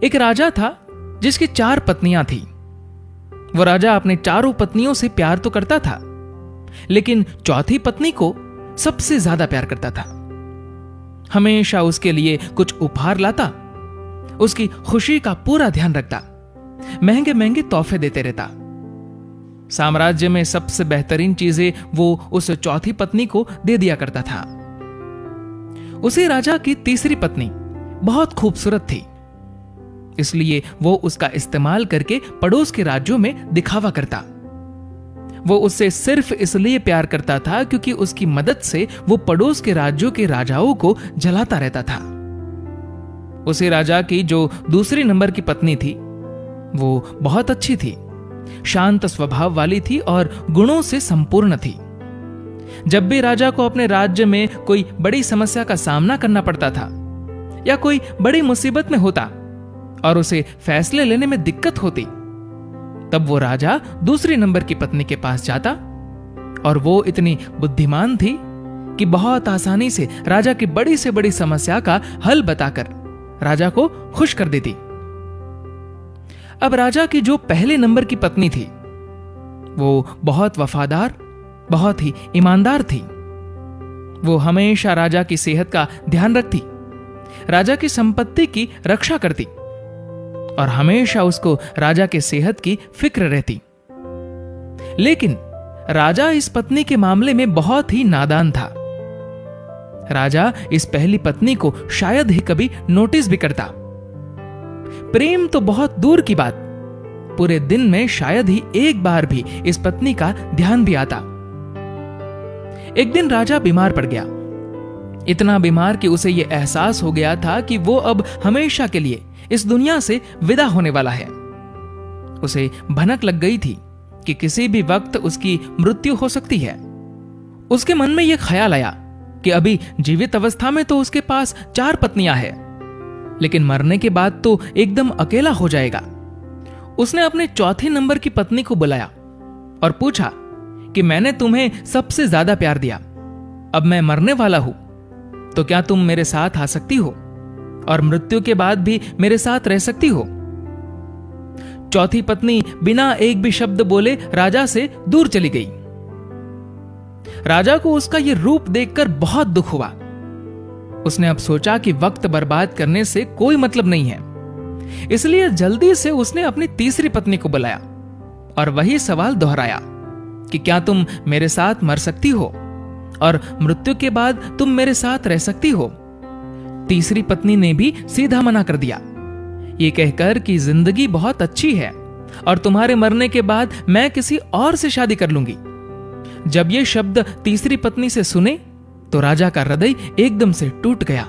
एक राजा था जिसकी 4 पत्नियां थी। वो राजा अपने चारों पत्नियों से प्यार तो करता था, लेकिन चौथी पत्नी को सबसे ज्यादा प्यार करता था। हमेशा उसके लिए कुछ उपहार लाता, उसकी खुशी का पूरा ध्यान रखता, महंगे महंगे तोहफे देते रहता। साम्राज्य में सबसे बेहतरीन चीजें वो उस चौथी पत्नी को दे दिया करता था। उसी राजा की तीसरी पत्नी बहुत खूबसूरत थी, इसलिए वो उसका इस्तेमाल करके पड़ोस के राज्यों में दिखावा करता। वो उससे सिर्फ इसलिए प्यार करता था क्योंकि उसकी मदद से वो पड़ोस के राज्यों के राजाओं को जलाता रहता था। उसी राजा की जो दूसरी नंबर की पत्नी थी, वो बहुत अच्छी थी, शांत स्वभाव वाली थी और गुणों से संपूर्ण थी। जब भी राजा को अपने राज्य में कोई बड़ी समस्या का सामना करना पड़ता था या कोई बड़ी मुसीबत में होता और उसे फैसले लेने में दिक्कत होती, तब वो राजा दूसरी नंबर की पत्नी के पास जाता और वो इतनी बुद्धिमान थी कि बहुत आसानी से राजा की बड़ी से बड़ी समस्या का हल बताकर राजा को खुश कर देती। अब राजा की जो पहले नंबर की पत्नी थी, वो बहुत वफादार, बहुत ही ईमानदार थी। वो हमेशा राजा की सेहत का ध्यान रखती, राजा की संपत्ति की रक्षा करती और हमेशा उसको राजा के सेहत की फिक्र रहती। लेकिन राजा इस पत्नी के मामले में बहुत ही नादान था। राजा इस पहली पत्नी को शायद ही कभी नोटिस भी करता। प्रेम तो बहुत दूर की बात, पूरे दिन में शायद ही एक बार भी इस पत्नी का ध्यान भी आता। एक दिन राजा बीमार पड़ गया, इतना बीमार कि उसे यह एहसास हो गया था कि वो अब हमेशा के लिए इस दुनिया से विदा होने वाला है। उसे भनक लग गई थी कि किसी भी वक्त उसकी मृत्यु हो सकती है। उसके मन में यह ख्याल आया कि अभी जीवित अवस्था में तो उसके पास 4 पत्नियां हैं, लेकिन मरने के बाद तो एकदम अकेला हो जाएगा। उसने अपने चौथे नंबर की पत्नी को बुलाया और पूछा कि मैंने तुम्हें सबसे ज्यादा प्यार दिया, अब मैं मरने वाला हूं, तो क्या तुम मेरे साथ आ सकती हो और मृत्यु के बाद भी मेरे साथ रह सकती हो? चौथी पत्नी बिना एक भी शब्द बोले राजा से दूर चली गई। राजा को उसका यह रूप देखकर बहुत दुख हुआ। उसने अब सोचा कि वक्त बर्बाद करने से कोई मतलब नहीं है, इसलिए जल्दी से उसने अपनी तीसरी पत्नी को बुलाया और वही सवाल दोहराया कि क्या तुम मेरे साथ मर सकती हो और मृत्यु के बाद तुम मेरे साथ रह सकती हो? तीसरी पत्नी ने भी सीधा मना कर दिया, ये कहकर कि जिंदगी बहुत अच्छी है और तुम्हारे मरने के बाद मैं किसी और से शादी कर लूंगी। जब ये शब्द तीसरी पत्नी से सुने तो राजा का हृदय एकदम से टूट गया।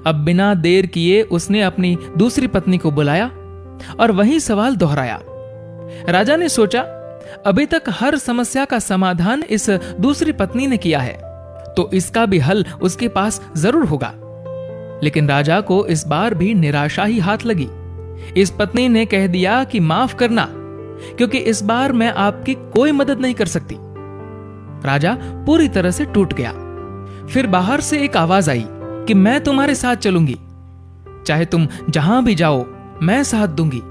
अब बिना देर किए उसने अपनी दूसरी पत्नी को बुलाया और वही सवाल दोहराया। राजा ने सोचा, अभी तक हर समस्या का समाधान इस दूसरी पत्नी ने किया है, तो इसका भी हल उसके पास जरूर होगा। लेकिन राजा को इस बार भी निराशा ही हाथ लगी। इस पत्नी ने कह दिया कि माफ करना, क्योंकि इस बार मैं आपकी कोई मदद नहीं कर सकती। राजा पूरी तरह से टूट गया। फिर बाहर से एक आवाज आई कि मैं तुम्हारे साथ चलूंगी, चाहे तुम जहां भी जाओ मैं साथ दूंगी।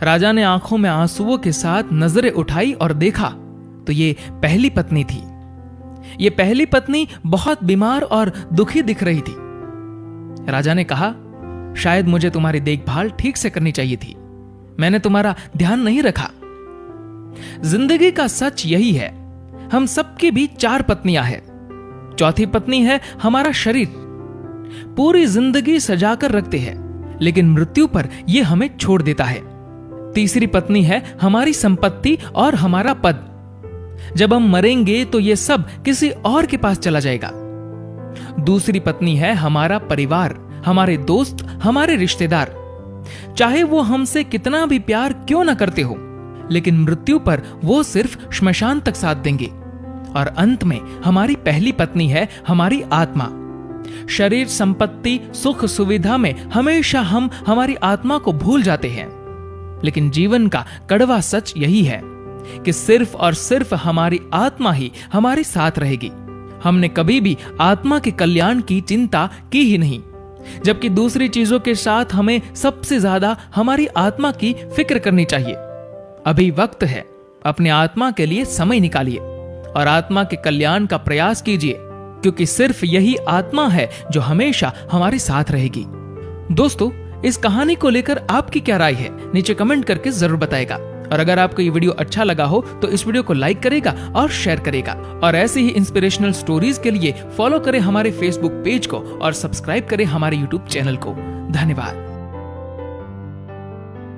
राजा ने आंखों में आंसुओं के साथ नजरें उठाई और देखा तो ये पहली पत्नी थी। ये पहली पत्नी बहुत बीमार और दुखी दिख रही थी। राजा ने कहा, शायद मुझे तुम्हारी देखभाल ठीक से करनी चाहिए थी, मैंने तुम्हारा ध्यान नहीं रखा। जिंदगी का सच यही है, हम सबकी भी 4 पत्नियां हैं। चौथी पत्नी है हमारा शरीर। पूरी जिंदगी सजाकर रखते हैं, लेकिन मृत्यु पर यह हमें छोड़ देता है। तीसरी पत्नी है हमारी संपत्ति और हमारा पद। जब हम मरेंगे तो यह सब किसी और के पास चला जाएगा। दूसरी पत्नी है हमारा परिवार, हमारे दोस्त, हमारे रिश्तेदार। चाहे वो हमसे कितना भी प्यार क्यों ना करते हो, लेकिन मृत्यु पर वो सिर्फ श्मशान तक साथ देंगे। और अंत में हमारी पहली पत्नी है हमारी आत्मा। शरीर, संपत्ति, सुख सुविधा में हमेशा हम हमारी आत्मा को भूल जाते हैं, लेकिन जीवन का कड़वा सच यही है कि सिर्फ और सिर्फ हमारी आत्मा ही हमारे साथ रहेगी। हमने कभी भी आत्मा के कल्याण की चिंता की ही नहीं, जबकि दूसरी चीजों के साथ हमें सबसे ज्यादा हमारी आत्मा की फिक्र करनी चाहिए। अभी वक्त है, अपने आत्मा के लिए समय निकालिए और आत्मा के कल्याण का प्रयास कीजिए, क्योंकि सिर्फ यही आत्मा है जो हमेशा हमारे साथ रहेगी। दोस्तों, इस कहानी को लेकर आपकी क्या राय है, नीचे कमेंट करके जरूर बताएगा। और अगर आपको ये वीडियो अच्छा लगा हो तो इस वीडियो को लाइक करेगा और शेयर करेगा। और ऐसे ही इंस्पिरेशनल स्टोरीज के लिए फॉलो करें हमारे फेसबुक पेज को और सब्सक्राइब करें हमारे यूट्यूब चैनल को। धन्यवाद।